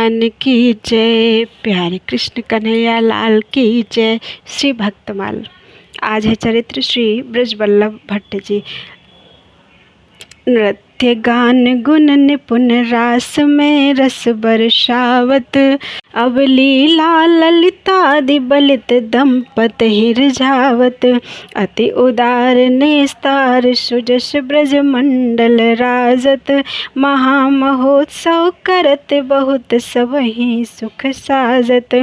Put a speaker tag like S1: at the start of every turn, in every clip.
S1: भगवान की जय। प्यारे कृष्ण कन्हैया लाल की जय। श्री भक्तमाल। आज है चरित्र श्री ब्रजवल्लभ भट्ट जी। नृत्य गान गुण निपुण रास में रस बरसावत, अब लीला ललितादि बलित दंपत हिरझावत। अति उदार नेस्तार सुजस ब्रज मंडल राजत, महामहोत्सव करत बहुत सबहि सुख साजत।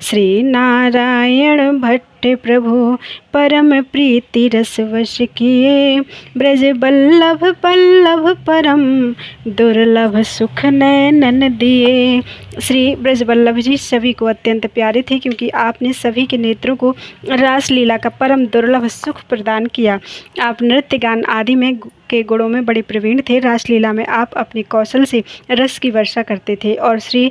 S1: श्री नारायण भट्ट प्रभु परम प्रीति रस वश किए, ब्रज बल्लभ पल्लभ परम दुर्लभ सुख नैनन दिए। श्री ब्रज बल्लभ जी सभी को अत्यंत प्यारे थे, क्योंकि आपने सभी के नेत्रों को रासलीला का परम दुर्लभ सुख प्रदान किया। आप नृत्य गान आदि में के गुणों में बड़े प्रवीण थे। रासलीला में आप अपने कौशल से रस की वर्षा करते थे और श्री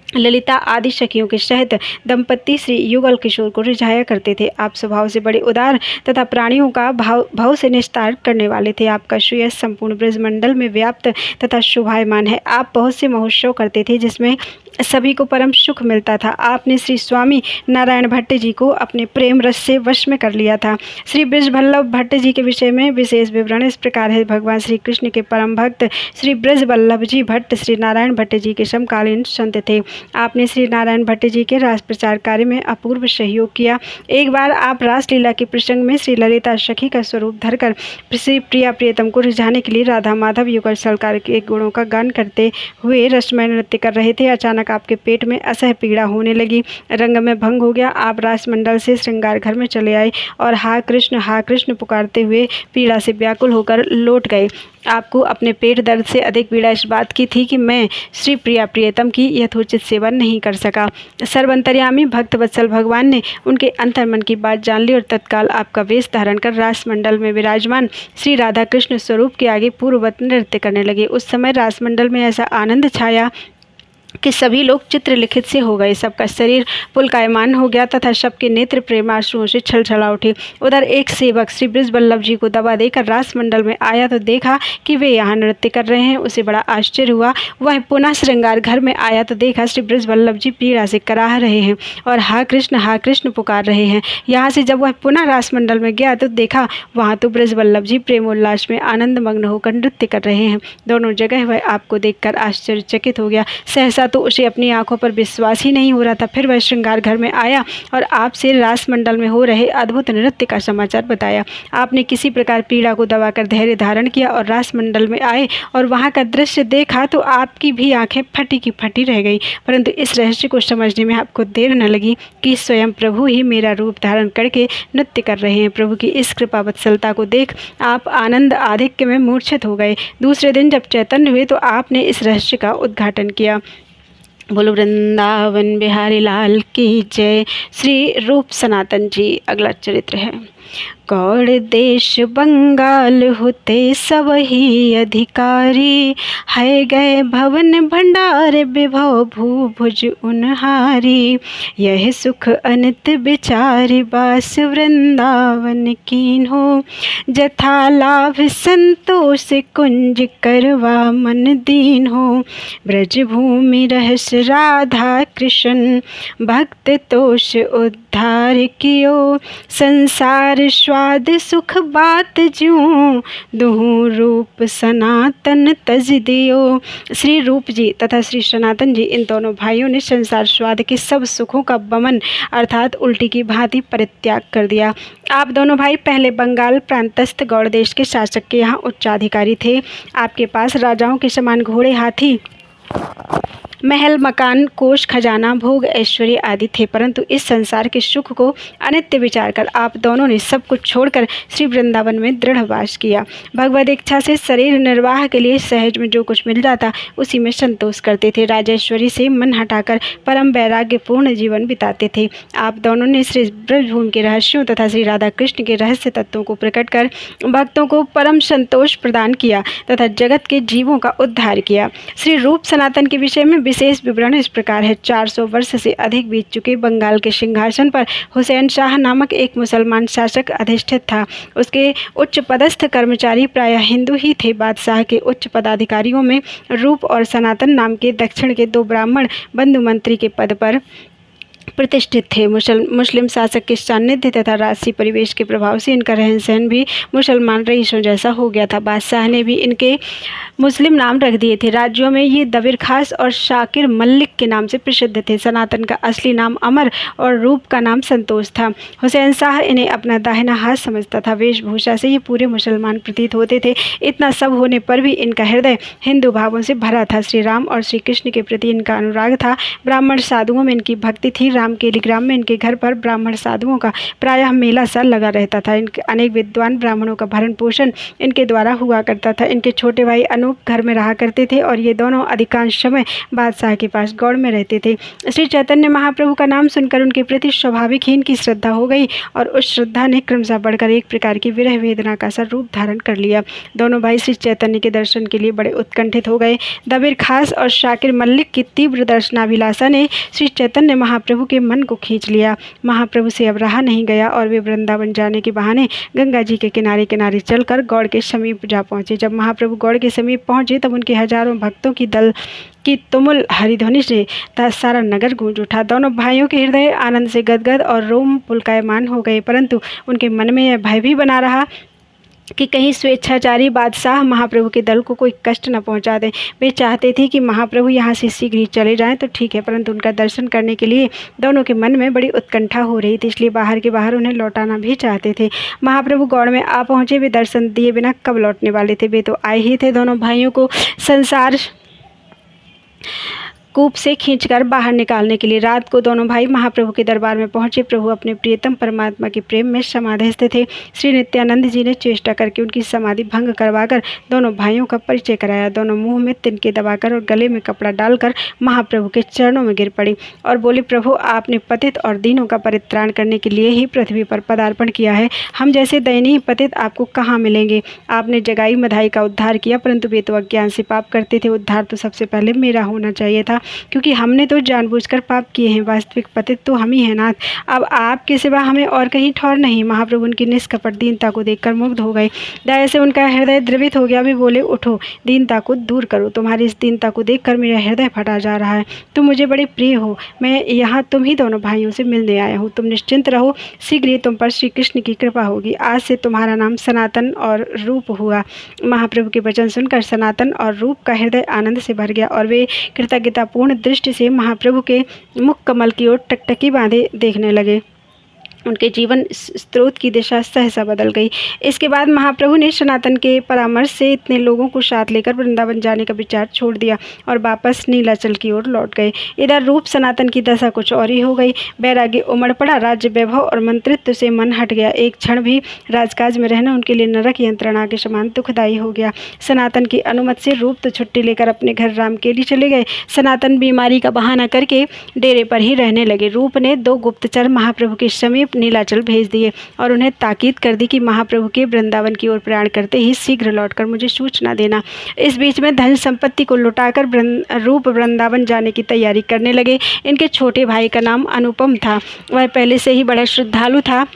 S1: ललिता आदि सखियों के सहित दंपति श्री युगल किशोर को रिझाया करते थे। आप स्वभाव से बड़े उदार तथा प्राणियों का भाव से निस्तार करने वाले थे। आपका सुयश संपूर्ण ब्रजमंडल में व्याप्त तथा शोभायमान है। आप बहुत से महोत्सव करते थे जिसमें सभी को परम सुख मिलता था। आपने श्री स्वामी नारायण भट्ट जी को अपने प्रेम रस से वश में कर लिया था। श्री ब्रजवल्लभ भट्ट जी के विषय में विशेष विवरण इस प्रकार है। भगवान श्री कृष्ण के परम भक्त श्री ब्रजवल्लभ जी भट्ट श्री नारायण भट्ट जी के समकालीन संत थे। आपने श्री नारायण भट्ट जी के रास प्रचार कार्य में अपूर्व सहयोग किया। एक बार आप रासलीला के प्रसंग में श्री ललिता सखी का स्वरूप धरकर श्री प्रिया प्रियतम को रिझाने के लिए राधा माधव युगल सरकार के गुणों का गान करते हुए रसमय नृत्य कर रहे थे। अचानक आपके पेट में असह पीड़ा होने लगी, रंग में भंग हो गया। आप रासमंडल से श्रृंगार घर में चले आए और हा कृष्ण पुकारते हुए पीड़ा से व्याकुल होकर लौट गए। आपको अपने पेट दर्द से अधिक पीड़ा इस बात की थी कि मैं श्री प्रिया प्रियतम की यथोचित सेवा नहीं कर सका। सर्वंतर्यामी भक्त वत्सल भगवान ने उनके अंतर्मन की बात जान ली और तत्काल आपका वेश धारण कर रासमंडल में विराजमान श्री राधा कृष्ण स्वरूप के आगे पूर्ववत नृत्य करने लगे। उस समय रासमंडल में ऐसा आनंद छाया कि सभी लोग चित्रलिखित से हो गए। सबका शरीर पुलकायमान हो गया तथा सबके नेत्र प्रेमाश्रुओं से छलछला उठे। उधर एक सेवक श्री ब्रजवल्लभ जी को दवा देकर रासमंडल में आया तो देखा कि वे यहाँ नृत्य कर रहे हैं। उसे बड़ा आश्चर्य हुआ। वह पुनः श्रृंगार घर में आया तो देखा श्री ब्रजवल्लभ जी पीड़ा से कराह रहे हैं और हा कृष्ण पुकार रहे हैं। यहाँ से जब वह पुनः रासमंडल में गया तो देखा वहाँ तो ब्रजवल्लभ जी प्रेमोल्लास में आनंदमग्न होकर नृत्य कर रहे हैं। दोनों जगह वह आपको देखकर आश्चर्यचकित हो गया। सहसा तो उसे अपनी आंखों पर विश्वास ही नहीं हो रहा था। फिर वह श्रृंगार घर में आया और आपसे रासमंडल में हो रहे अद्भुत नृत्य का समाचार बताया। आपने किसी प्रकार पीड़ा को दबाकर धैर्य धारण किया और रासमंडल में आए और वहां का दृश्य देखा तो आपकी भी आंखें फटी की फटी रह गई। परंतु इस रहस्य को समझने में आपको देर न लगी कि स्वयं प्रभु ही मेरा रूप धारण करके नृत्य कर रहे हैं। प्रभु की इस कृपा वत्सलता को देख आप आनंद आधिक्य में मूर्छित हो गए। दूसरे दिन जब चैतन्य हुए तो आपने इस रहस्य का उद्घाटन किया। बोलो वृंदावन बिहारी लाल की जय। श्री रूप सनातन जी। अगला चरित्र है। गौड़ देश बंगाल होते सब ही अधिकारी, है गए भवन भंडार विभव भूभुज उनहारी। यह सुख अनित विचारी बास वृंदावन कीन हो, जथा लाभ संतोष कुंज करवा मन दीन हो। ब्रज भूमि रहस राधा कृष्ण, भक्त तोष उद्धार कियो। संसार स्वाद सुख बात ज्यों, दुहु रूप सनातन तज दियो। श्री रूप जी तथा श्री सनातन जी इन दोनों भाइयों ने संसार स्वाद के सब सुखों का वमन अर्थात उल्टी की भांति परित्याग कर दिया। आप दोनों भाई पहले बंगाल प्रांतस्थ गौड़ देश के शासक के यहाँ उच्चाधिकारी थे। आपके पास राजाओं के समान घोड़े, हाथी, महल, मकान, कोष, खजाना, भोग, ऐश्वर्य आदि थे। परंतु इस संसार के सुख को अनित्य विचार कर आप दोनों ने सब कुछ छोड़कर श्री वृंदावन में दृढ़ वास किया। भगवद इच्छा से शरीर निर्वाह के लिए सहज में जो कुछ मिल जाता उसी में संतोष करते थे। राजेश्वरी से मन हटाकर परम वैराग्यपूर्ण जीवन बिताते थे। आप दोनों ने श्री ब्रजभूमि के रहस्यों तथा श्री राधा कृष्ण के रहस्य तत्वों को प्रकट कर भक्तों को परम संतोष प्रदान किया तथा जगत के जीवों का उद्धार किया। श्री रूप सनातन के विषय में विशेष विवरण इस प्रकार है। 400 वर्ष से अधिक बीत चुके बंगाल के सिंहासन पर हुसैन शाह नामक एक मुसलमान शासक अधिष्ठित था। उसके उच्च पदस्थ कर्मचारी प्रायः हिंदू ही थे। बादशाह के उच्च पदाधिकारियों में रूप और सनातन नाम के दक्षिण के 2 ब्राह्मण बंधु मंत्री के पद पर प्रतिष्ठित थे। मुस्लिम शासक के सान्निध्य तथा राजसी परिवेश के प्रभाव से इनका रहन सहन भी मुसलमान रईसों जैसा हो गया था। बादशाह ने भी इनके मुस्लिम नाम रख दिए थे। राज्यों में ये दबीर खास और शाकिर मल्लिक के नाम से प्रसिद्ध थे। सनातन का असली नाम अमर और रूप का नाम संतोष था। हुसैन शाह इन्हें अपना दाहिना हाथ समझता था। वेशभूषा से ये पूरे मुसलमान प्रतीत होते थे। इतना सब होने पर भी इनका हृदय हिंदू भावों से भरा था। श्री राम और श्री कृष्ण के प्रति इनका अनुराग था। ब्राह्मण साधुओं में इनकी भक्ति थी। राम के ग्राम में इनके घर पर ब्राह्मण साधुओं का प्रायः मेला सा लगा रहता था। इनके अनेक विद्वान ब्राह्मणों का भरण पोषण इनके द्वारा हुआ करता था। इनके छोटे भाई अनूप घर में रहा करते थे और ये दोनों अधिकांश समय बादशाह के पास गौड़ में रहते थे। श्री चैतन्य महाप्रभु का नाम सुनकर उनके प्रति स्वाभाविक ही इनकी श्रद्धा हो गई और उस श्रद्धा ने क्रमशः बढ़कर एक प्रकार की विरह वेदना का सा रूप धारण कर लिया। दोनों भाई श्री चैतन्य के दर्शन के लिए बड़े उत्कंठित हो गए। दबीर खास और शाकिर मल्लिक की तीव्र दर्शनाभिलाषा ने श्री चैतन्य महाप्रभु के मन को खींच लिया। महाप्रभु से अब रहा नहीं गया और वे वृंदावन जाने के बहाने गंगा जी के किनारे किनारे चलकर गौड़ के समीप जा पहुंचे। जब महाप्रभु गौड़ के समीप पहुंचे तब उनके हजारों भक्तों की दल की तुमुल हरिध्वनि से सारा नगर गूंज उठा। दोनों भाइयों के हृदय आनंद से गदगद और रोम पुलकायमान हो गए, परंतु उनके मन में यह भय भी बना रहा कि कहीं स्वेच्छाचारी बादशाह महाप्रभु के दल को कोई कष्ट न पहुंचा दे। वे चाहते थे कि महाप्रभु यहाँ से शीघ्र ही चले जाएं तो ठीक है, परंतु उनका दर्शन करने के लिए दोनों के मन में बड़ी उत्कंठा हो रही थी, इसलिए बाहर के बाहर उन्हें लौटाना भी चाहते थे। महाप्रभु गौड़ में आ पहुँचे। वे दर्शन दिए बिना कब लौटने वाले थे? वे तो आए ही थे। दोनों भाइयों को संसार कूप से खींचकर बाहर निकालने के लिए रात को दोनों भाई महाप्रभु के दरबार में पहुंचे। प्रभु अपने प्रियतम परमात्मा के प्रेम में समाधिस्थ थे। श्री नित्यानंद जी ने चेष्टा करके उनकी समाधि भंग करवाकर दोनों भाइयों का परिचय कराया। दोनों मुंह में तिनके दबाकर और गले में कपड़ा डालकर महाप्रभु के चरणों में गिर पड़ी और बोले, प्रभु आपने पतित और दीनों का परित्राण करने के लिए ही पृथ्वी पर पदार्पण किया है। हम जैसे दयनीय पतित आपको कहाँ मिलेंगे? आपने जगाई मधाई का उद्धार किया, परंतु वे तो अज्ञान से पाप करते थे। उद्धार तो सबसे पहले मेरा होना चाहिए था, क्योंकि हमने तो जानबूझकर पाप किए हैं। वास्तविक पतित तो हम ही हैं नाथ। अब आपके सिवा हमें और कहीं ठौर नहीं। महाप्रभु उनकी निष्कपट दीनता को देखकर मुग्ध हो गए। दया से उनका हृदय द्रवित हो गया। वे बोले, उठो, दीनता को दूर करो। तुम्हारी इस दीनता को देखकर मेरा हृदय फटा जा रहा है। तुम मुझे बड़े प्रिय हो। मैं यहाँ तुम ही दोनों भाइयों से मिलने आया हूँ। तुम निश्चिंत रहो, शीघ्र ही तुम पर श्री कृष्ण की कृपा होगी। आज से तुम्हारा नाम सनातन और रूप हुआ। महाप्रभु के वचन सुनकर सनातन और रूप का हृदय आनंद से भर गया और वे कृतज्ञतापूर्ण दृष्टि से महाप्रभु के मुख कमल की ओर टकटकी बांधे देखने लगे। उनके जीवन स्रोत की दिशा सहसा बदल गई। इसके बाद महाप्रभु ने सनातन के परामर्श से इतने लोगों को साथ लेकर वृंदावन जाने का विचार छोड़ दिया और वापस नीलाचल की ओर लौट गए। इधर रूप सनातन की दशा कुछ और ही हो गई। वैराग्य उमड़ पड़ा। राज्य वैभव और मंत्रित्व से मन हट गया। एक क्षण भी राजकाज में रहना उनके लिए नरक यंत्रणा के समान दुखदायी हो गया। सनातन की अनुमति से रूप तो छुट्टी लेकर अपने घर रामकेली चले गए। सनातन बीमारी का बहाना करके डेरे पर ही रहने लगे। रूप ने 2 गुप्तचर महाप्रभु के समीप नीलाचल भेज दिए और उन्हें ताकीद कर दी कि महाप्रभु के वृंदावन की ओर प्रयाण करते ही शीघ्र लौटकर मुझे सूचना देना। इस बीच में धन संपत्ति को लुटाकर रूप वृंदावन जाने की तैयारी करने लगे। इनके छोटे भाई का नाम अनुपम था। वह पहले से ही बड़ा श्रद्धालु था।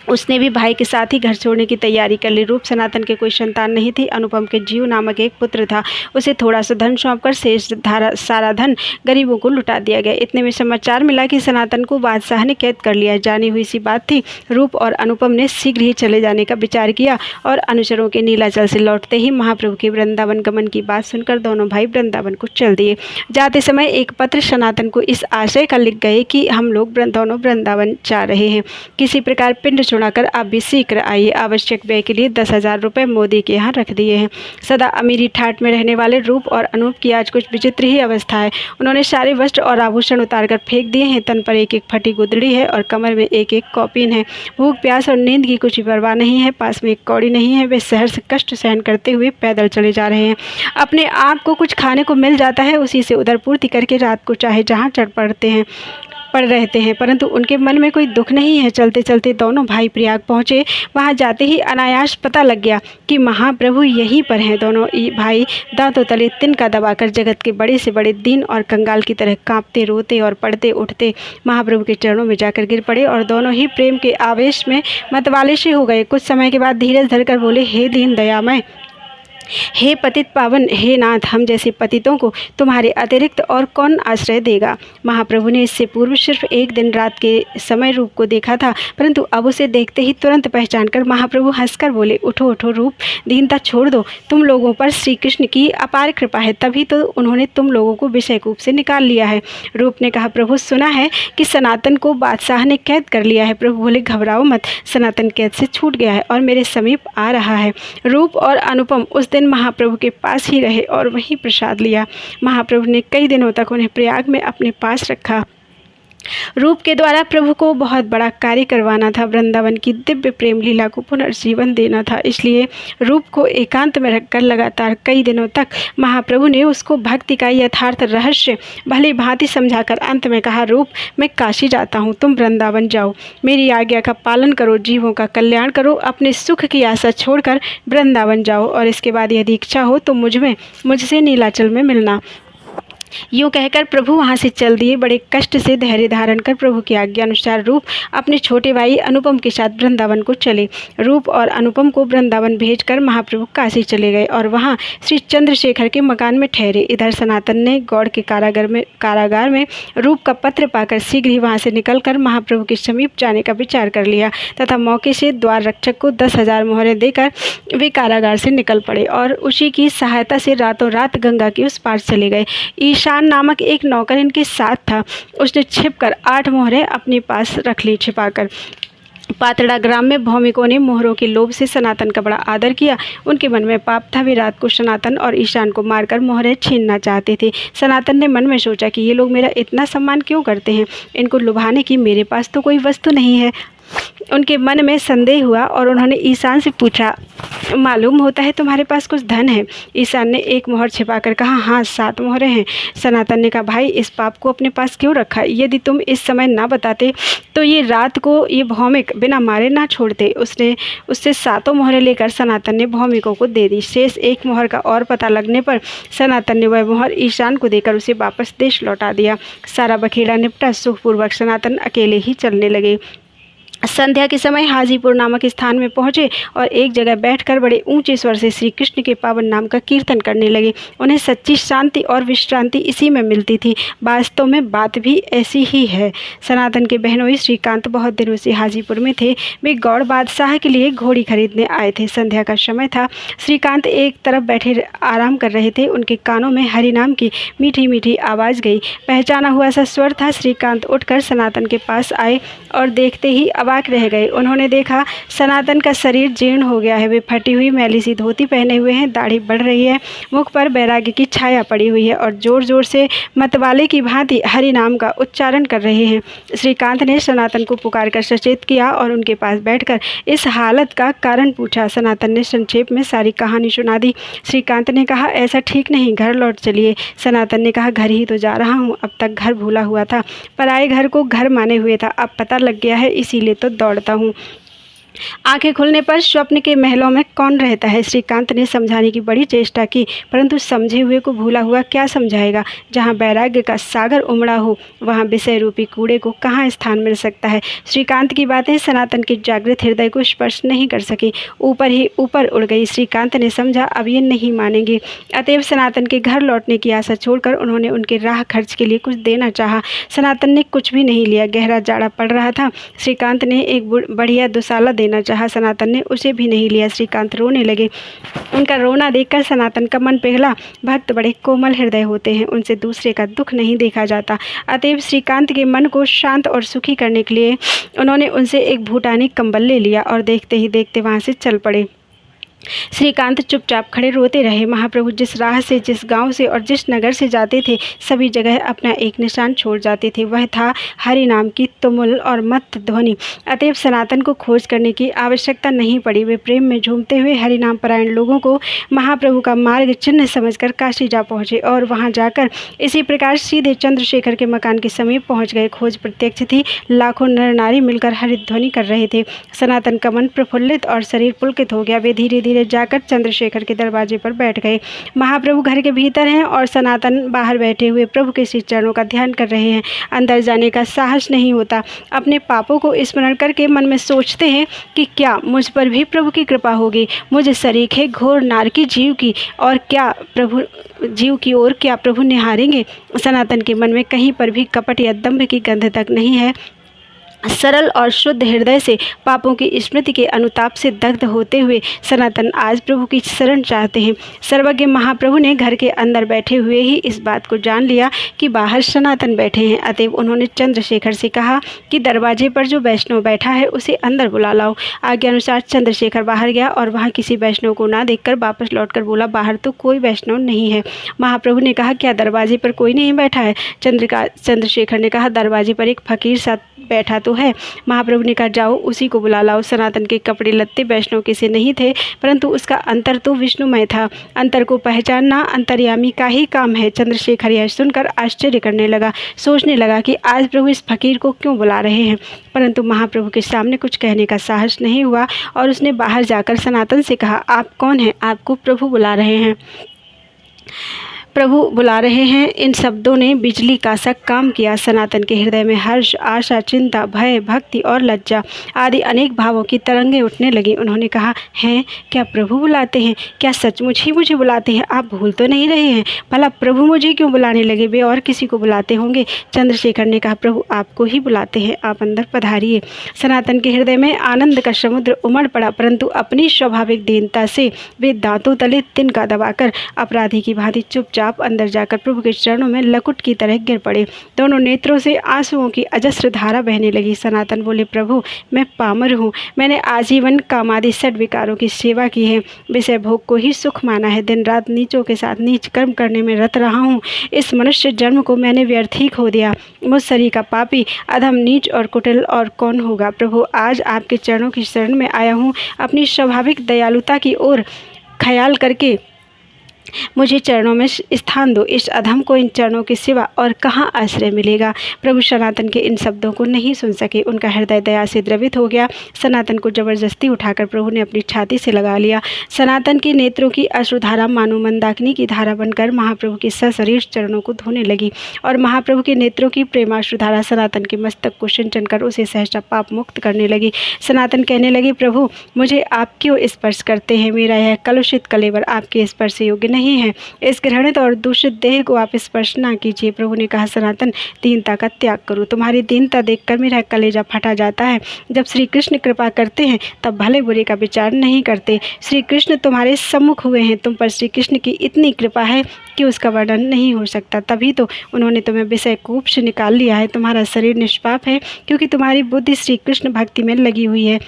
S1: उसने भी भाई के साथ ही घर छोड़ने की तैयारी कर ली। रूप सनातन के कोई संतान नहीं थी। अनुपम के जीव नामक एक पुत्र था। उसे थोड़ा सा धन सौंपकर शेष सारा धन गरीबों को लुटा दिया गया। इतने में समाचार मिला कि सनातन को बादशाह ने कैद कर लिया। जानी हुई सी बात थी। रूप और अनुपम ने शीघ्र ही चले जाने का विचार किया और अनुचरों के नीलाचल से लौटते ही महाप्रभु के वृंदावन गमन की बात सुनकर दोनों भाई वृंदावन को चल दिए। जाते समय एक पत्र सनातन को इस आशय का लिख गए कि हम लोग दोनों वृंदावन जा रहे हैं। किसी प्रकार पिंड छुड़ाकर आप भी शीघ्र आइए। आवश्यक व्यय के लिए 10,000 रुपये मोदी के यहाँ रख दिए हैं। सदा अमीरी ठाट में रहने वाले रूप और अनूप की आज कुछ विचित्र ही अवस्था है। उन्होंने सारे वस्त्र और आभूषण उतारकर फेंक दिए हैं। तन पर एक एक फटी गुदड़ी है और कमर में एक एक कौपीन है। भूख प्यास और नींद की कुछ परवाह नहीं है। पास में एक कौड़ी नहीं है। वे शहर से कष्ट सहन करते हुए पैदल चले जा रहे हैं। अपने आप को कुछ खाने को मिल जाता है, उसी से उधर पूर्ति करके रात को चाहे जहाँ चढ़ पड़ते हैं। पड़ रहते हैं, परंतु उनके मन में कोई दुख नहीं है। चलते चलते दोनों भाई प्रयाग पहुँचे। वहाँ जाते ही अनायास पता लग गया कि महाप्रभु यहीं पर हैं। दोनों भाई दांतों तले तिनका दबाकर जगत के बड़े से बड़े दीन और कंगाल की तरह कांपते, रोते और पड़ते उठते महाप्रभु के चरणों में जाकर गिर पड़े और दोनों ही प्रेम के आवेश में मतवाले से हो गए। कुछ समय के बाद धीरज धरकर बोले, हे दीन दयामय, हे पतित पावन, हे नाथ, हम जैसे पतितों को तुम्हारे अतिरिक्त और कौन आश्रय देगा। महाप्रभु ने इससे पूर्व सिर्फ एक दिन रात के समय रूप को देखा था, परंतु अब उसे देखते ही तुरंत पहचान कर महाप्रभु हंसकर बोले, उठो उठो रूप, दीनता छोड़ दो। तुम लोगों पर श्री कृष्ण की अपार कृपा है, तभी तो उन्होंने तुम लोगों को विषय कूप से निकाल लिया है। रूप ने कहा, प्रभु सुना है कि सनातन को बादशाह ने कैद कर लिया है। प्रभु बोले, घबराओ मत, सनातन कैद से छूट गया है और मेरे समीप आ रहा है। रूप और अनुपम उस दिन महाप्रभु के पास ही रहे और वहीं प्रसाद लिया। महाप्रभु ने कई दिनों तक उन्हें प्रयाग में अपने पास रखा। रूप के द्वारा प्रभु को बहुत बड़ा कार्य करवाना था, वृंदावन की दिव्य प्रेम लीला को पुनर्जीवन देना था। इसलिए रूप को एकांत में रखकर लगातार कई दिनों तक महाप्रभु ने उसको भक्ति का यथार्थ रहस्य भली भांति समझाकर अंत में कहा, रूप, मैं काशी जाता हूँ, तुम वृंदावन जाओ, मेरी आज्ञा का पालन करो, जीवों का कल्याण करो, अपने सुख की आशा छोड़कर वृंदावन जाओ और इसके बाद यदि इच्छा हो तो मुझसे नीलाचल में मिलना। यूँ कहकर प्रभु वहाँ से चल दिए। बड़े कष्ट से धैर्य धारण कर प्रभु की आज्ञा अनुसार रूप अपने छोटे भाई अनुपम के साथ वृंदावन को चले। रूप और अनुपम को वृंदावन भेजकर महाप्रभु काशी चले गए और वहाँ श्री चंद्रशेखर के मकान में ठहरे। इधर सनातन ने गौड़ के कारागार में रूप का पत्र पाकर शीघ्र ही वहाँ से निकलकर महाप्रभु के समीप जाने का विचार कर लिया तथा मौके से द्वार रक्षक को 10,000 मोहरें देकर वे कारागार से निकल पड़े और उसी की सहायता से रातों रात गंगा के उस पार चले गए। ईशान नामक एक नौकर इनके साथ था। उसने छिपकर 8 मोहरें अपने पास रख ली। छिपाकर पातड़ा ग्राम में भौमिकों ने मोहरों के लोभ से सनातन का बड़ा आदर किया। उनके मन में पाप था। वे रात को सनातन और ईशान को मारकर मोहरें छीनना चाहते थे। सनातन ने मन में सोचा कि ये लोग मेरा इतना सम्मान क्यों करते हैं, इनको लुभाने की मेरे पास तो कोई वस्तु नहीं है। उनके मन में संदेह हुआ और उन्होंने ईशान से पूछा, मालूम होता है तुम्हारे पास कुछ धन है। ईशान ने एक मोहर छिपाकर कहा, हाँ 7 मोहरें हैं। सनातन ने कहा, भाई इस पाप को अपने पास क्यों रखा, यदि तुम इस समय ना बताते तो ये रात को ये भौमिक बिना मारे ना छोड़ते। उससे 7 मोहरें लेकर सनातन ने भौमिकों को दे दी। शेष 1 मोहर का और पता लगने पर सनातन ने वह मोहर ईशान को देकर उसे वापस देश लौटा दिया। सारा बखेड़ा निपटा। सुखपूर्वक सनातन अकेले ही चलने लगे। संध्या के समय हाजीपुर नामक स्थान में पहुंचे और एक जगह बैठकर बड़े ऊंचे स्वर से श्री कृष्ण के पावन नाम का कीर्तन करने लगे। उन्हें सच्ची शांति और विश्रांति इसी में मिलती थी। वास्तव में बात भी ऐसी ही है। सनातन के बहनोई श्रीकांत बहुत दिनों से हाजीपुर में थे। वे गौड़ बादशाह के लिए घोड़ी खरीदने आए थे। संध्या का समय था। श्रीकांत एक तरफ बैठे आराम कर रहे थे। उनके कानों में हरि नाम की मीठी मीठी आवाज़ गई। पहचाना हुआ सा स्वर था। श्रीकांत उठकर सनातन के पास आए और देखते ही अवाक रह गए। उन्होंने देखा सनातन का शरीर जीर्ण हो गया है। वे फटी हुई मैली सी धोती पहने हुए हैं, दाढ़ी बढ़ रही है, मुख पर बैराग्य की छाया पड़ी हुई है और जोर जोर से मतवाले की भांति हरि नाम का उच्चारण कर रहे हैं। श्रीकांत ने सनातन को पुकार कर सचेत किया और उनके पास बैठकर इस हालत का कारण पूछा। सनातन ने संक्षेप में सारी कहानी सुना दी। श्रीकांत ने कहा, ऐसा ठीक नहीं, घर लौट चलिए। सनातन ने कहा, घर ही तो जा रहा हूँ, अब तक घर भूला हुआ था, पराए घर को घर माने हुए था, अब पता लग गया है, इसीलिए तो दौड़ता हूँ। आंखें खुलने पर स्वप्न के महलों में कौन रहता है। श्रीकांत ने समझाने की बड़ी चेष्टा की, परंतु समझे हुए को भूला हुआ क्या समझाएगा। जहाँ वैराग्य का सागर उमड़ा हो वहाँ विषय रूपी कूड़े को कहाँ स्थान मिल सकता है। श्रीकांत की बातें सनातन के जागृत हृदय को स्पर्श नहीं कर सकी, ऊपर ही ऊपर उड़ गई। श्रीकांत ने समझा अब ये नहीं मानेंगे। अतएव सनातन के घर लौटने की आशा छोड़कर उन्होंने उनके राह खर्च के लिए कुछ देना चाहा। सनातन ने कुछ भी नहीं लिया। गहरा जाड़ा पड़ रहा था। श्रीकांत ने एक बढ़िया दुसाला देना चाहा। सनातन ने उसे भी नहीं लिया। श्रीकांत रोने लगे। उनका रोना देखकर सनातन का मन पिघला। भक्त बड़े कोमल हृदय होते हैं, उनसे दूसरे का दुख नहीं देखा जाता। अतएव श्रीकांत के मन को शांत और सुखी करने के लिए उन्होंने उनसे एक भूटानी कंबल ले लिया और देखते ही देखते वहाँ से चल पड़े। श्रीकांत चुपचाप खड़े रोते रहे। महाप्रभु जिस राह से, जिस गांव से और जिस नगर से जाते थे, सभी जगह अपना एक निशान छोड़ जाते थे। वह था हरि नाम की तुमुल और मत ध्वनि। अतएव सनातन को खोज करने की आवश्यकता नहीं पड़ी। वे प्रेम में झूमते हुए हरि नाम परायण लोगों को महाप्रभु का मार्ग चिन्ह समझकर काशी जा पहुँचे और वहाँ जाकर इसी प्रकार सीधे चंद्रशेखर के मकान के समीप पहुँच गए। खोज प्रत्यक्ष थी। लाखों नर नारी मिलकर हरिध्वनि कर रहे थे। सनातन का मन प्रफुल्लित और शरीर पुलकित हो गया। वे धीरे धीरे जाकर चंद्रशेखर के दरवाजे पर बैठ गए। महाप्रभु घर के भीतर हैं और सनातन बाहर बैठे हुए प्रभु के श्री चरणों का ध्यान कर रहे हैं। अंदर जाने का साहस नहीं होता। अपने पापों को स्मरण करके मन में सोचते हैं कि क्या मुझ पर भी प्रभु की कृपा होगी। मुझ सरीखे घोर नारकी जीव की और क्या प्रभु निहारेंगे। सनातन के मन में कहीं पर भी कपट या दंभ की गंध तक नहीं है। सरल और शुद्ध हृदय से पापों की स्मृति के अनुताप से दग्ध होते हुए सनातन आज प्रभु की शरण चाहते हैं। सर्वज्ञ महाप्रभु ने घर के अंदर बैठे हुए ही इस बात को जान लिया कि बाहर सनातन बैठे हैं। अतएव उन्होंने चंद्रशेखर से कहा कि दरवाजे पर जो वैष्णव बैठा है उसे अंदर बुला लाओ। आज्ञा अनुसार चंद्रशेखर बाहर गया और वहाँ किसी वैष्णव को ना देखकर वापस लौटकर बोला, बाहर तो कोई वैष्णव नहीं है। महाप्रभु ने कहा, क्या दरवाजे पर कोई नहीं बैठा है? चंद्रशेखर ने कहा, दरवाजे पर एक फकीर साथ बैठा तो है। महाप्रभु ने कहा, जाओ उसी को बुला लाओ। सनातन के कपड़े लत्ते वैष्णव के से नहीं थे, परंतु उसका अंतर तो विष्णुमय था। अंतर को पहचानना अंतर्यामी का ही काम है। चंद्रशेखर यह सुनकर आश्चर्य करने लगा। सोचने लगा कि आज प्रभु इस फकीर को क्यों बुला रहे हैं, परंतु महाप्रभु के सामने कुछ कहने का साहस नहीं हुआ और उसने बाहर जाकर सनातन से कहा, आप कौन हैं? आपको प्रभु बुला रहे हैं। प्रभु बुला रहे हैं। इन शब्दों ने बिजली का सा काम किया। सनातन के हृदय में हर्ष, आशा, चिंता, भय, भक्ति और लज्जा आदि अनेक भावों की तरंगें उठने लगी। उन्होंने कहा, हैं, क्या प्रभु बुलाते हैं? क्या सचमुच ही मुझे बुलाते हैं? आप भूल तो नहीं रहे हैं? भला प्रभु मुझे क्यों बुलाने लगे? वे और किसी को बुलाते होंगे। चंद्रशेखर ने कहा, प्रभु आपको ही बुलाते हैं, आप अंदर पधारिए। सनातन के हृदय में आनंद का समुद्र उमड़ पड़ा, परंतु अपनी स्वाभाविक दीनता से वे दांतों तले तिनका दबाकर अपराधी की भांति चुपचाप अंदर जाकर प्रभु के चरणों में लकुट की तरह गिर पड़े। दोनों नेत्रों से आंसुओं की अजस्र धारा बहने लगी। सनातन बोले, प्रभु मैं पामर हूँ। मैंने आजीवन कामादि षड विकारों की सेवा की है, विषय भोग को ही सुख माना है। दिन रात नीचों के साथ नीच कर्म करने में रत रहा हूँ। इस मनुष्य जन्म को मैंने व्यर्थ ही खो दिया। मुझ शरीर का पापी, अधम, नीच और कुटिल और कौन होगा। प्रभु आज आपके चरणों की शरण में आया हूँ। अपनी स्वाभाविक दयालुता की ओर ख्याल करके मुझे चरणों में स्थान दो। इस अधम को इन चरणों के सिवा और कहाँ आश्रय मिलेगा। प्रभु सनातन के इन शब्दों को नहीं सुन सके। उनका हृदय दया से द्रवित हो गया। सनातन को जबरदस्ती उठाकर प्रभु ने अपनी छाती से लगा लिया। सनातन के नेत्रों की अश्रुधारा मानो मंदाकिनी की धारा बनकर महाप्रभु के सशरीर चरणों को धोने लगी और महाप्रभु के नेत्रों की प्रेमाश्रुधारा सनातन के मस्तक को सिंचन कर उसे सहसा पाप मुक्त करने लगी। सनातन कहने लगे, प्रभु मुझे आप क्यों स्पर्श करते हैं? मेरा यह कलुषित कलेवर आपके स्पर्श योग्य नहीं है। इस घृणित और दूषित देह को आप स्पर्श ना कीजिए। प्रभु ने कहा, सनातन दीनता का त्याग करो। तुम्हारी दीनता देखकर मेरा कलेजा फटा जाता है। जब श्री कृष्ण कृपा करते हैं तब भले बुरे का विचार नहीं करते। श्री कृष्ण तुम्हारे सम्मुख हुए हैं। तुम पर श्री कृष्ण की इतनी कृपा है कि उसका वर्णन नहीं हो सकता। तभी तो उन्होंने तुम्हें विषय कूप से निकाल लिया है। तुम्हारा शरीर निष्पाप है क्योंकि तुम्हारी बुद्धि श्री कृष्ण भक्ति में लगी हुई है।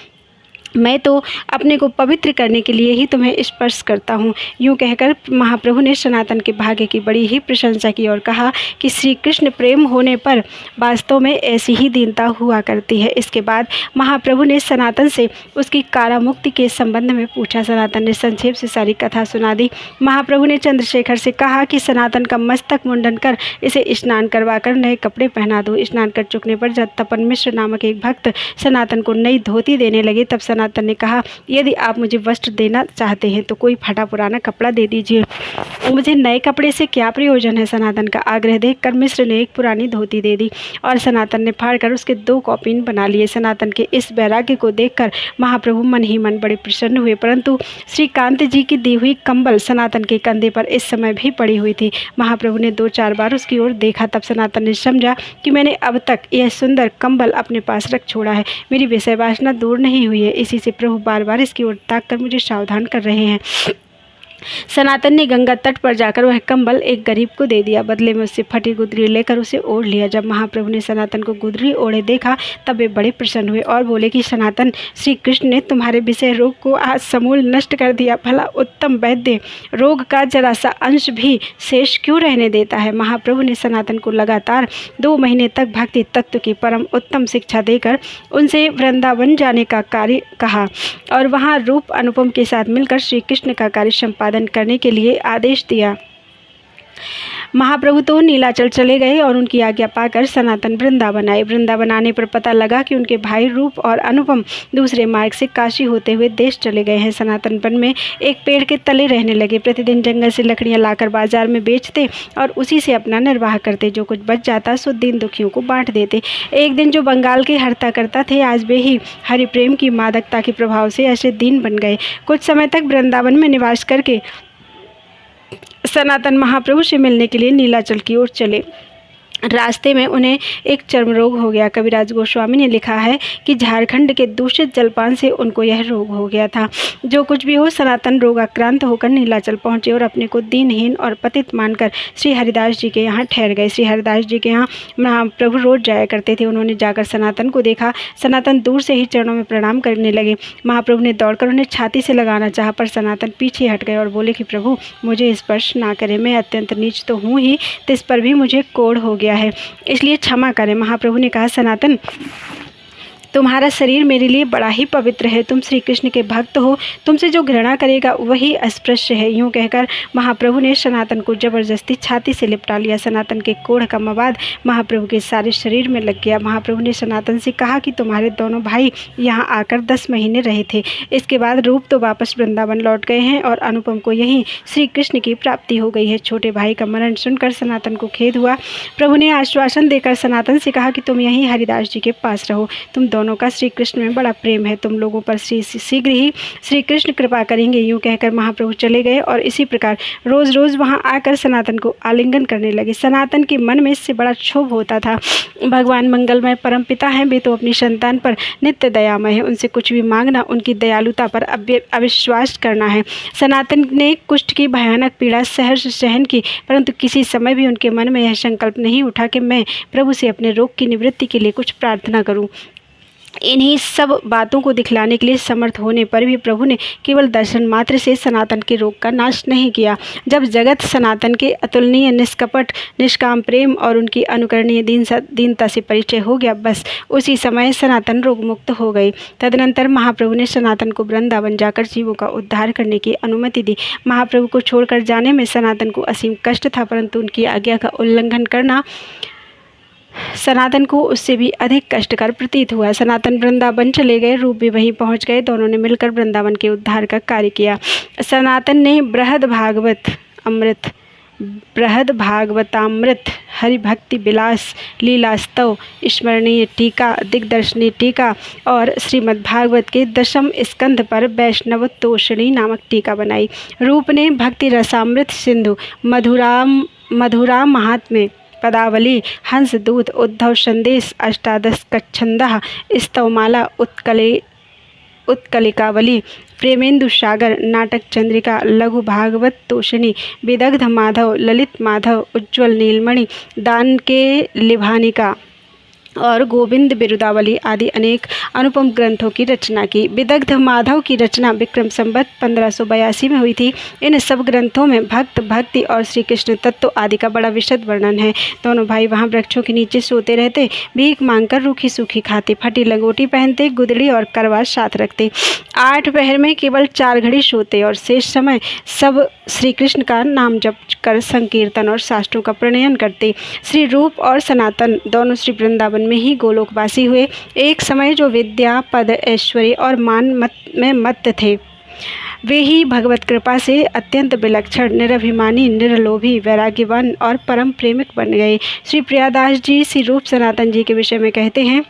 S1: मैं तो अपने को पवित्र करने के लिए ही तुम्हें स्पर्श करता हूँ। यूँ कहकर महाप्रभु ने सनातन के भाग्य की बड़ी ही प्रशंसा की और कहा कि श्री कृष्ण प्रेम होने पर वास्तव में ऐसी ही दीनता हुआ करती है। इसके बाद महाप्रभु ने सनातन से उसकी कारामुक्ति के संबंध में पूछा। सनातन ने संक्षेप से सारी कथा सुना दी। महाप्रभु ने चंद्रशेखर से कहा कि सनातन का मस्तक मुंडन कर इसे स्नान करवाकर नए कपड़े पहना दो। स्नान कर चुकने पर जब तपन मिश्र नामक एक भक्त सनातन को नई धोती देने लगे तब सनातन ने कहा, यदि आप मुझे वस्त्र देना चाहते हैं तो कोई फटा पुराना कपड़ा दे दीजिए, मुझे नए कपड़े से क्या प्रयोजन है। सनातन का आग्रह देखकर मिश्र ने एक पुरानी धोती दे दी और सनातन ने फाड़कर उसके 2 कौपीन बना लिए। सनातन के इस वैराग्य को देखकर महाप्रभु मन ही मन बड़े प्रसन्न हुए, परंतु श्रीकांत जी की दी हुई कंबल सनातन के कंधे पर इस समय भी पड़ी हुई थी। महाप्रभु ने 2-4 बार उसकी ओर देखा। तब सनातन ने समझा कि मैंने अब तक यह सुंदर कंबल अपने पास रख छोड़ा है, मेरी विषय वासना दूर नहीं हुई है। इसी से प्रभु बार बार इसकी ओर ताक कर मुझे सावधान कर रहे हैं। सनातन ने गंगा तट पर जाकर वह कंबल एक गरीब को दे दिया। बदले में उससे फटी गुदरी लेकर उसे ओढ़ लिया। जब महाप्रभु ने सनातन को गुदरी ओढ़े देखा तब वे बड़े प्रसन्न हुए और बोले कि सनातन, श्री कृष्ण ने तुम्हारे विषय रोग को आज समूल नष्ट कर दिया। भला उत्तम वैद्य रोग का जरा सा अंश भी शेष क्यों रहने देता है। महाप्रभु ने सनातन को लगातार 2 महीने तक भक्ति तत्व की परम उत्तम शिक्षा देकर उनसे वृंदावन जाने का कार्य कहा और वहाँ रूप अनुपम के साथ मिलकर श्री कृष्ण का कार्य संपादन करने के लिए आदेश दिया। महाप्रभु तो नीलाचल चले गए और उनकी आज्ञा पाकर सनातन वृंदावन आए। वृंदावन आने पर पता लगा कि उनके भाई रूप और अनुपम दूसरे मार्ग से काशी होते हुए देश चले गए हैं। सनातन वन में एक पेड़ के तले रहने लगे। प्रतिदिन जंगल से लकड़ियां लाकर बाजार में बेचते और उसी से अपना निर्वाह करते। जो कुछ बच जाता सो दीन दुखियों को बांट देते। एक दिन जो बंगाल के हर्ता करता थे, आज वे ही हरि प्रेम की मादकता के प्रभाव से ऐसे दीन बन गए। कुछ समय तक वृंदावन में निवास करके सनातन महाप्रभु से मिलने के लिए नीलाचल की ओर चले। रास्ते में उन्हें एक चर्म रोग हो गया। कविराज गोस्वामी ने लिखा है कि झारखंड के दूषित जलपान से उनको यह रोग हो गया था। जो कुछ भी हो, सनातन रोगाक्रांत होकर नीलाचल पहुंचे और अपने को दीनहीन और पतित मानकर श्री हरिदास जी के यहाँ ठहर गए। श्री हरिदास जी के यहाँ महाप्रभु रोज जाया करते थे। उन्होंने जाकर सनातन को देखा। सनातन दूर से ही चरणों में प्रणाम करने लगे। महाप्रभु ने दौड़कर उन्हें छाती से लगाना चाहा, पर सनातन पीछे हट गए और बोले कि प्रभु, मुझे स्पर्श ना करें, मैं अत्यंत नीच तो हूँ ही, तिस पर भी मुझे कोढ़ हो गया है, इसलिए क्षमा करें। महाप्रभु ने कहा, सनातन, तुम्हारा शरीर मेरे लिए बड़ा ही पवित्र है। तुम श्री कृष्ण के भक्त हो। तुमसे जो घृणा करेगा वही अस्पृश्य है। यूँ कहकर महाप्रभु ने सनातन को जबरदस्ती छाती से लिपटा लिया। सनातन के कोढ़ का मवाद महाप्रभु के सारे शरीर में लग गया। महाप्रभु ने सनातन से कहा कि तुम्हारे दोनों भाई यहाँ आकर 10 महीने रहे थे। इसके बाद रूप तो वापस वृंदावन लौट गए हैं और अनुपम को यहीं श्री कृष्ण की प्राप्ति हो गई है। छोटे भाई का मरण सुनकर सनातन को खेद हुआ। प्रभु ने आश्वासन देकर सनातन से कहा कि तुम यहीं हरिदास जी के पास रहो। तुम दोनों का श्री कृष्ण में बड़ा प्रेम है। तुम लोगों पर शीघ्र ही श्री कृष्ण कृपा करेंगे। यूँ कहकर महाप्रभु चले गए और इसी प्रकार रोज रोज वहाँ आकर सनातन को आलिंगन करने लगे। सनातन के मन में इससे बड़ा क्षोभ होता था। भगवान मंगलमय परम पिता हैं, वे तो अपनी संतान पर नित्य दयामय है। उनसे कुछ भी मांगना उनकी दयालुता पर अविश्वास करना है। सनातन ने कुष्ठ की भयानक पीड़ा सहर्ष सहन की, परंतु किसी समय भी उनके मन में यह संकल्प नहीं उठा कि मैं प्रभु से अपने रोग की निवृत्ति के लिए कुछ प्रार्थना करूं। इन्हीं सब बातों को दिखलाने के लिए समर्थ होने पर भी प्रभु ने केवल दर्शन मात्र से सनातन के रोग का नाश नहीं किया। जब जगत सनातन के अतुलनीय निष्कपट निष्काम प्रेम और उनकी अनुकरणीय दीनता से परिचय हो गया, बस उसी समय सनातन रोग मुक्त हो गई। तदनंतर महाप्रभु ने सनातन को वृंदावन जाकर जीवों का उद्धार करने की अनुमति दी। महाप्रभु को छोड़कर जाने में सनातन को असीम कष्ट था, परंतु उनकी आज्ञा का उल्लंघन करना सनातन को उससे भी अधिक कष्टकर प्रतीत हुआ। सनातन वृंदावन चले गए, रूप भी वहीं पहुंच गए। दोनों ने मिलकर वृंदावन के उद्धार का कार्य किया। सनातन ने बृहद भागवतामृत, हरि भक्ति विलास, लीलास्तव, स्मरणीय टीका, दिग्दर्शनी टीका और श्रीमद् भागवत के 10वें स्कंध पर वैष्णव तोषणी नामक टीका बनाई। रूप ने भक्ति रसामृत सिंधु, मधुरा महात्म्य, पदावली, हंस दूत, उद्धव संदेश, अष्टादश कच्छंदः, स्तवमाला, उत्कलिकावली, प्रेमेंदु सागर, नाटक चंद्रिका, लघु भागवत तोषणी, विदग्ध माधव, ललित माधव, उज्ज्वल नीलमणि, दान के लिभानिका और गोविंद बिरुदावली आदि अनेक अनुपम ग्रंथों की रचना की। विदग्ध माधव की रचना विक्रम संवत 1582 में हुई थी। इन सब ग्रंथों में भक्ति और श्री कृष्ण तत्व आदि का बड़ा विशद वर्णन है। दोनों भाई वहाँ वृक्षों के नीचे सोते रहते, भीख मांगकर रूखी सूखी खाते, फटी लंगोटी पहनते, गुदड़ी और करवा साथ रखते। 8 पहर में केवल 4 घड़ी सोते और शेष समय सब श्री कृष्ण का नाम जप कर संकीर्तन और शास्त्रों का प्रणयन करते। श्री रूप और सनातन दोनों श्री वृंदावन में ही गोलोकवासी हुए। एक समय जो विद्या, पद, ऐश्वर्य और मान में मत्त थे, वे ही भगवत कृपा से अत्यंत विलक्षण, निरभिमानी, निर्लोभी, वैराग्यवान और परम प्रेमिक बन गए। श्री प्रियादास जी श्री रूप सनातन जी के विषय में कहते हैं,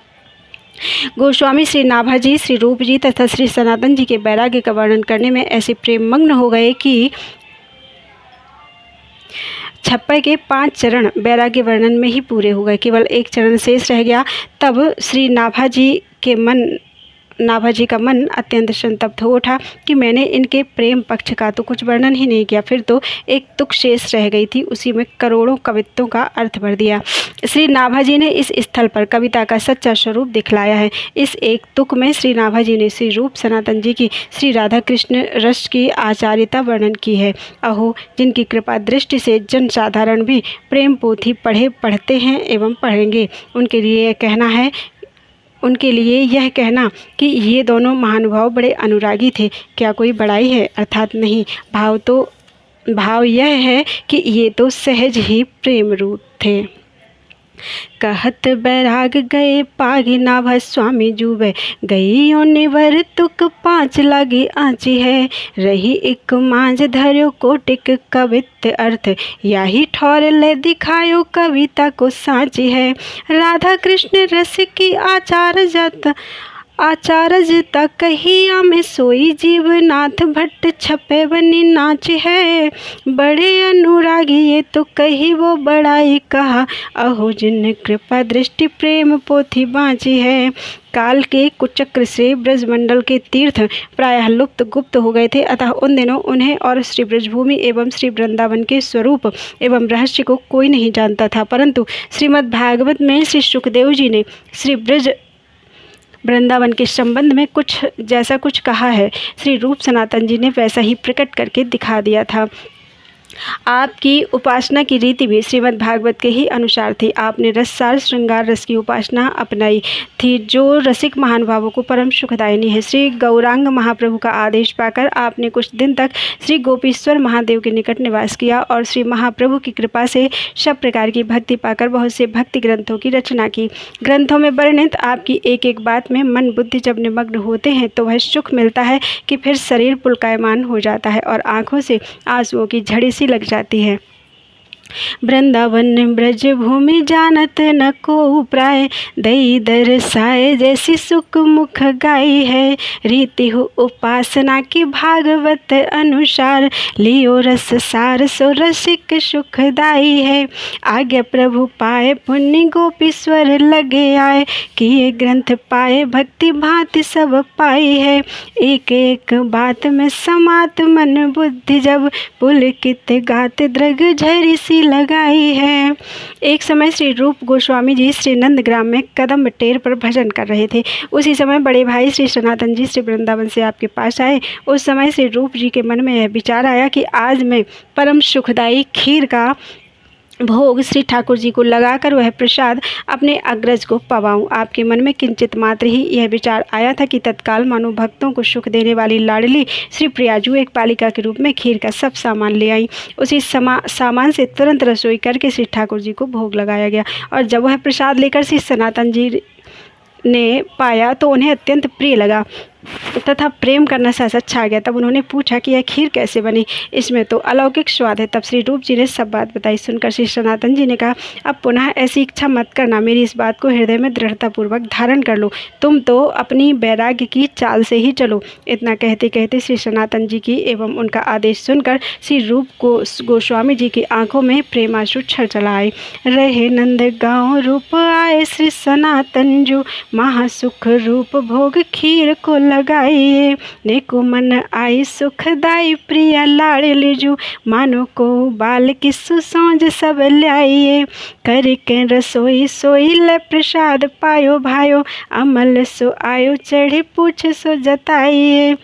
S1: गोस्वामी श्री नाभा जी, श्री रूप जी तथा श्री सनातन जी के वैराग्य का वर्णन करने में ऐसे प्रेम मग्न हो गए कि 56 के 5 चरण वैराग्य वर्णन में ही पूरे हो गए। केवल एक चरण शेष रह गया। तब श्री नाभा जी के मन नाभाजी का मन अत्यंत संतप्त हो उठा कि मैंने इनके प्रेम पक्ष का तो कुछ वर्णन ही नहीं किया, फिर तो एक तुक शेष रह गई थी, उसी में करोड़ों कवित्वों का अर्थ भर दिया। श्री नाभाजी ने इस स्थल पर कविता का सच्चा स्वरूप दिखलाया है। इस एक तुक में श्री नाभाजी ने श्री रूप सनातन जी की श्री राधा कृष्ण रस की आचार्यता वर्णन की है। अहो, जिनकी कृपा दृष्टि से जन साधारण भी प्रेम पोथी पढ़ते हैं एवं पढ़ेंगे, उनके लिए यह कहना कि ये दोनों महानुभाव बड़े अनुरागी थे, क्या कोई बड़ाई है? अर्थात नहीं। भाव यह है कि ये तो सहज ही प्रेम रूप थे। कहत बैराग गए पागी नाभा स्वामी जुबे, गई निवर तुक 5 लागी आँची है, रही एक मांझ धर्यो कोटिक कवित अर्थ, याही ठौर ले दिखायो कविता को साँची है। राधा कृष्ण रस की आचार्यता कहिया में सोई जीवनाथ भट्ट छपे बनी नाच है, बड़े अनुरागी ये तो कही वो बड़ाई कहा, अहो जिन कृपा दृष्टि प्रेम पोथी बाँची है। काल के कुचक्र से ब्रजमंडल के तीर्थ प्रायः लुप्त गुप्त हो गए थे, अतः उन दिनों उन्हें और श्री ब्रजभूमि एवं श्री वृंदावन के स्वरूप एवं रहस्य को कोई नहीं जानता था। परंतु श्रीमद् भागवत में श्री सुखदेव जी ने श्री ब्रज वृंदावन के संबंध में कुछ कहा है, श्री रूप सनातन जी ने वैसा ही प्रकट करके दिखा दिया था। आपकी उपासना की रीति भी श्रीमद् भागवत के ही अनुसार थी। आपने रससार श्रृंगार रस की उपासना अपनाई थी, जो रसिक महानुभावों को परम सुखदायिनी है। श्री गौरांग महाप्रभु का आदेश पाकर आपने कुछ दिन तक श्री गोपीश्वर महादेव के निकट निवास किया और श्री महाप्रभु की कृपा से सब प्रकार की भक्ति पाकर बहुत से भक्ति ग्रंथों की रचना की। ग्रंथों में वर्णित आपकी एक एक बात में मन बुद्धि जब निमग्न होते हैं तो वह सुख मिलता है कि फिर शरीर पुलकायमान हो जाता है और आँखों से आंसुओं की झड़ी सी लग जाती है। वृंदावन ब्रज भूमि जानत न को प्राय, दई दरसाए जैसी सुख मुख गाई है, रीति हो उपासना की भागवत अनुसार, लियो रस सार सो रसिक सुखदाई है। आज्ञा प्रभु पाए पुण्य गोपीश्वर लगे आए, किए ग्रंथ पाए भक्ति भांति सब पाई है, एक एक बात में समात मन बुद्धि जब, पुलकित गात द्रग झरी सी लगाई है। एक समय श्री रूप गोस्वामी जी श्री नंदग्राम में कदम टेर पर भजन कर रहे थे। उसी समय बड़े भाई श्री सनातन जी श्री वृंदावन से आपके पास आए। उस समय श्री रूप जी के मन में यह विचार आया कि आज मैं परम सुखदायी खीर का भोग श्री ठाकुर जी को लगाकर वह प्रसाद अपने अग्रज को पवाऊं। आपके मन में किंचित मात्र ही यह विचार आया था कि तत्काल मानो भक्तों को सुख देने वाली लाडली श्री प्रियाजू एक पालिका के रूप में खीर का सब सामान ले आई। उसी सामान से तुरंत रसोई करके श्री ठाकुर जी को भोग लगाया गया और जब वह प्रसाद लेकर श्री सनातन जी ने पाया तो उन्हें अत्यंत प्रिय लगा तथा प्रेम करना सहसा छा गया। तब उन्होंने पूछा कि यह खीर कैसे बनी, इसमें तो अलौकिक स्वाद है। तब श्री रूप जी ने सब बात बताई। सुनकर श्री सनातन जी ने कहा, अब पुनः ऐसी इच्छा मत करना, मेरी इस बात को हृदय में दृढ़तापूर्वक धारण कर लो, तुम तो अपनी वैराग्य की चाल से ही चलो। इतना कहते कहते श्री सनातन जी की एवं उनका आदेश सुनकर श्री रूप गोस्वामी जी की आंखों में प्रेमाश्रु छलछला आए। रहे नंद गाँव रूप आए श्री सनातन जो, महासुख रूप भोग खीर को लगाइए, नेको मन आई सुखदाई प्रिया लाड़ली जो, मानो को बाल की सुसौज सब ल्याइए, करके रसोई सोई ले प्रसाद पायो भायो, अमल सो आयो चढ़ी पूछ सो जताइए,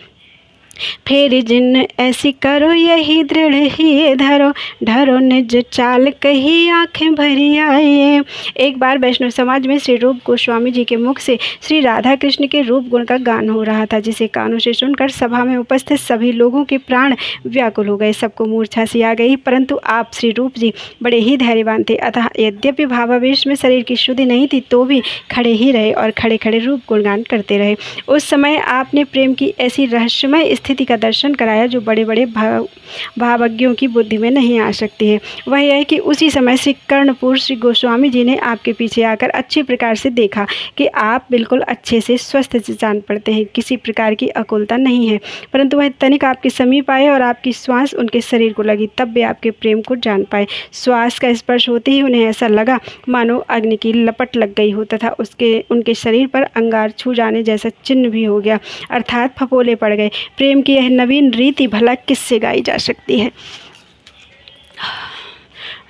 S1: फिर जिन ऐसी करो यही दृढ़ ही धरो, ढरो निज चाल कही आंखें भरी आइए। एक बार वैष्णव समाज में श्री रूप गोस्वामी जी के मुख से श्री राधा कृष्ण के रूप गुण का गान हो रहा था, जिसे कानों से सुनकर सभा में उपस्थित सभी लोगों के प्राण व्याकुल हो गए। सबको मूर्छा सी आ गई, परंतु आप श्री रूप जी बड़े ही धैर्यवान थे। अतः यद्यपि भावावेश में शरीर की शुद्धि नहीं थी तो भी खड़े ही रहे और खड़े खड़े रूप गुणगान करते रहे। उस समय आपने प्रेम की ऐसी रहस्यमय स्थिति का दर्शन कराया जो बड़े बड़े भावज्ञों की बुद्धि में नहीं आ सकती है। वह यह है कि उसी समय श्री कर्णपुर श्री गोस्वामी जी ने आपके पीछे आकर अच्छी प्रकार से देखा कि आप बिल्कुल अच्छे से स्वस्थ जान पड़ते हैं, किसी प्रकार की अकुलता नहीं है। परंतु वह तनिक आपके समीप आए और आपकी श्वास उनके शरीर को लगी, तब वे आपके प्रेम को जान पाए। श्वास का स्पर्श होते ही उन्हें ऐसा लगा मानो अग्नि की लपट लग गई हो तथा उनके शरीर पर अंगार छू जाने जैसा चिन्ह भी हो गया, अर्थात फपोले पड़ गए। प्रेम की यह नवीन रीति भला किससे गाई जा सकती है।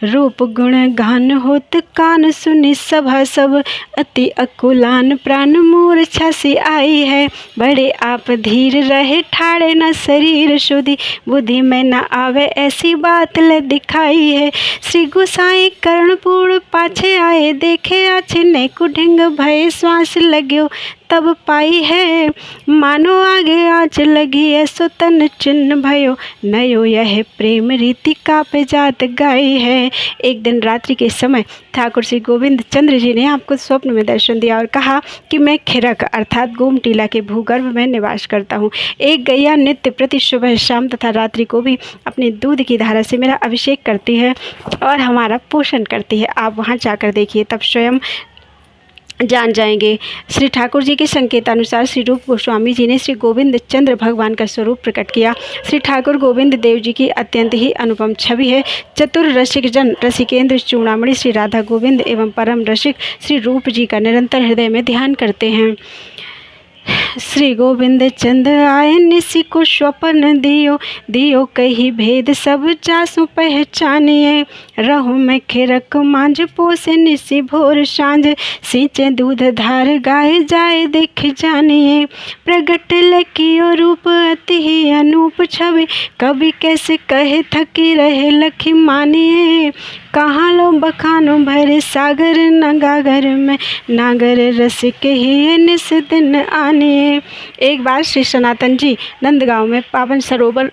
S1: रूप गुण गान होत कान सुनि सभा सब, अति अकुलान प्राण मूर्छा से आई है। बड़े आप धीर रहे ठाड़े न शरीर शुद्धि, बुद्धि में न आवे ऐसी बात ले दिखाई है। श्री गुसाई कर्णपुर पाछे आए देखे आछे ने कुढिंग भय श्वास लग्यो तब पाई है। मानो आगे आँच लगी ऐसो तन चिन्ह भयो, नयो यह प्रेम रीति का पे जात गाई है। एक दिन रात्रि के समय ठाकुर श्री गोविंद चंद्र जी ने आपको स्वप्न में दर्शन दिया और कहा कि मैं खिरक अर्थात गोमटीला के भूगर्भ में निवास करता हूँ। एक गैया नित्य प्रति सुबह शाम तथा रात्रि को भी अपने दूध की धारा से मेरा अभिषेक करती है और हमारा पोषण करती है। आप वहाँ जाकर देखिए, तब स्वयं जान जाएंगे। श्री ठाकुर जी के संकेतानुसार श्री रूप गोस्वामी जी ने श्री गोविंद चंद्र भगवान का स्वरूप प्रकट किया। श्री ठाकुर गोविंद देव जी की अत्यंत ही अनुपम छवि है। चतुर रसिक जन रसिकेंद्र चूड़ामणि श्री राधा गोविंद एवं परम रसिक श्री रूप जी का निरंतर हृदय में ध्यान करते हैं। श्री गोविंद चंद आए निसी को स्वपन दियो, दियो कही भेद सब जासु पहचानिए। रहु में खिरक मांझ पोसे निसी भोर सांझ, सींचे दूध धार गाय जाए देख जानिए। प्रगट लकियो रूप अति ही अनूप छवि, कभी कैसे कहे थकी रहे लखी मानिए। कहाँ लो बखानो भरे सागर नगागर में, नागर रसिक ही निस दिन आनिए। एक बार श्री सनातन जी नंदगांव में पावन सरोवर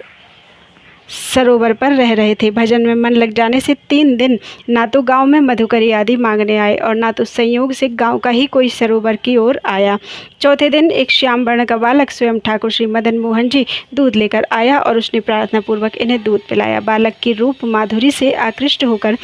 S1: पर रह रहे थे। भजन में मन लग जाने से 3 दिन ना तो गांव में मधुकरी आदि मांगने आए और ना तो संयोग से गांव का ही कोई सरोवर की ओर आया। चौथे दिन एक श्याम वर्ण का बालक स्वयं ठाकुर श्री मदन मोहन जी दूध लेकर आया और उसने प्रार्थना पूर्वक इन्हें दूध पिलाया। बालक की रूप माधुरी से आकृष्ट होकर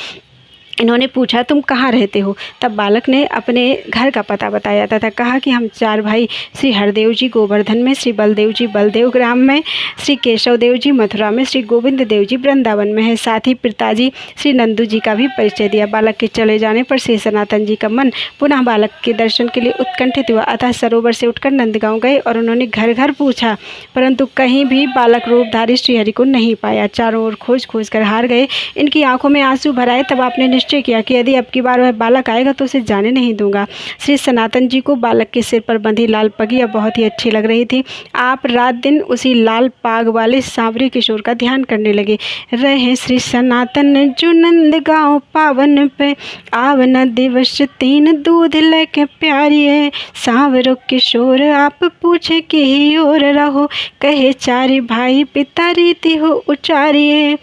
S1: इन्होंने पूछा, तुम कहाँ रहते हो? तब बालक ने अपने घर का पता बताया तथा कहा कि हम 4 भाई श्री हरदेव जी गोवर्धन में, श्री बलदेव जी बलदेव ग्राम में, श्री केशव देव जी मथुरा में, श्री गोविंद देव जी वृंदावन में है। साथ ही पिताजी श्री नंदू जी का भी परिचय दिया। बालक के चले जाने पर श्री सनातन जी का मन पुनः बालक के दर्शन के लिए उत्कंठित हुआ। अतः सरोवर से उठकर नंदगांव गए और उन्होंने घर घर पूछा, परंतु कहीं भी बालक रूपधारी श्रीहरि को नहीं पाया। चारों ओर खोज खोज कर हार गए। इनकी आंखों में आंसू भर आए। तब आपने निश्चय किया कि यदि अब की बार वह बालक आएगा तो उसे जाने नहीं दूंगा। श्री सनातन जी को बालक के सिर पर बंधी लाल पगिया बहुत ही अच्छी लग रही थी। आप रात दिन उसी लाल पाग वाले सांवरे किशोर का ध्यान करने लगे। रहे श्री सनातन जो नंदगांव पावन पे, आवना दिवस 3 दूध लेके प्यारिये। सांवरो किशोर आप पूछे कि ही और रहो, कहे 4 भाई पिता रीति हो उचारिये।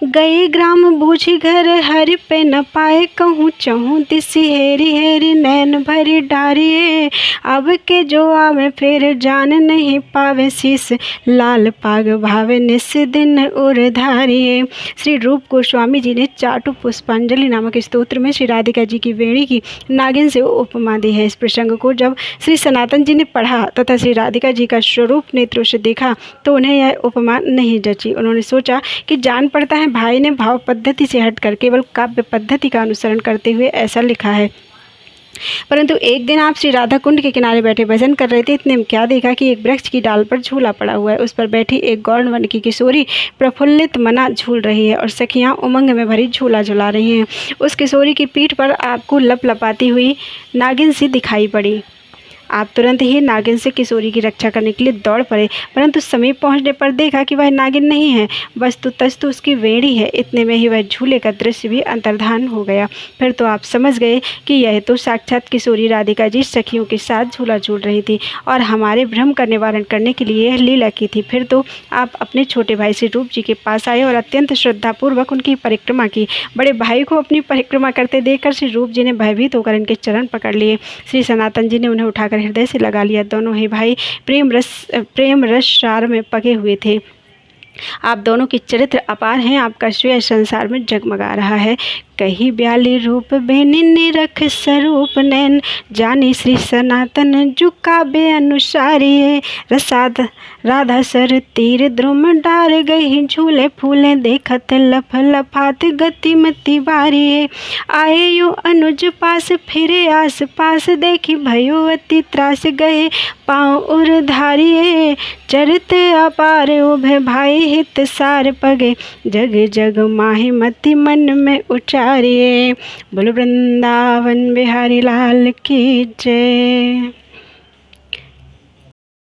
S1: गए ग्राम बूझी घर हरि पे न पाए, कहूँ चहूँ दिसी हेरी हेरी नैन भरी डारिये। अब के जो आवे फिर जान नहीं पावे, शीस लाल पाग भावे निस दिन उर्धारिये। श्री रूप गोस्वामी जी ने चाटु पुष्पांजलि नामक स्तोत्र में श्री राधिका जी की वेणी की नागिन से उपमा दी है। इस प्रसंग को जब श्री सनातन जी ने पढ़ा तथा श्री राधिका जी का स्वरूप नेत्रों से देखा तो उन्हें यह उपमा नहीं जची। उन्होंने सोचा कि जान पड़ता है भाई ने भाव पद्धति से हटकर केवल काव्य पद्धति का अनुसरण करते हुए ऐसा लिखा है। परंतु एक दिन आप श्री राधा कुंड के किनारे बैठे भजन कर रहे थे। इतने में क्या देखा कि एक वृक्ष की डाल पर झूला पड़ा हुआ है। उस पर बैठी एक गौड़ वन की किशोरी प्रफुल्लित मना झूल रही है और सखियां उमंग में भरी झूला झुला रही हैं। उस किशोरी की पीठ पर आपको लपलपाती हुई नागिन सी दिखाई पड़ी। आप तुरंत ही नागिन से किशोरी की रक्षा करने के लिए दौड़ पड़े, परंतु समीप पहुंचने पर देखा कि वह नागिन नहीं है, वस्तुतस्तु उसकी वेणी है। इतने में ही वह झूले का दृश्य भी अंतर्धान हो गया। फिर तो आप समझ गए कि यह तो साक्षात किशोरी राधिका जी सखियों के साथ झूला झूल रही थी और हमारे भ्रम का निवारण करने के लिए यह लीला की थी। फिर तो आप अपने छोटे भाई श्री रूप जी के पास आए और अत्यंत श्रद्धापूर्वक उनकी परिक्रमा की। बड़े भाई को अपनी परिक्रमा करते देखकर श्री रूप जी ने भयभीत होकर इनके चरण पकड़ लिए। श्री सनातन जी ने उन्हें उठाकर पाकर हृदय से लगा लिया। दोनों ही भाई प्रेम रस सार में पके हुए थे। आप दोनों की चरित्र अपार हैं। आपका श्रेय संसार में जगमगा रहा है। कही ब्याली रूप बेनिन रख स्वरूप नैन, जानी श्री सनातन जुका बे अनुसारी। रसाद राधा सर तीर द्रुम डार गई, झूले फूले देखत लफ लफात गति मति बारी। आए यो अनुज पास फिरे आस पास, देखी भयो अति त्रास गए पाँव उर्धारिये। चरित अपार उभे भाई हित सार पगे, जग जग माहि मति मन में उचारिये। बोलो वृंदावन बिहारी लाल की जय।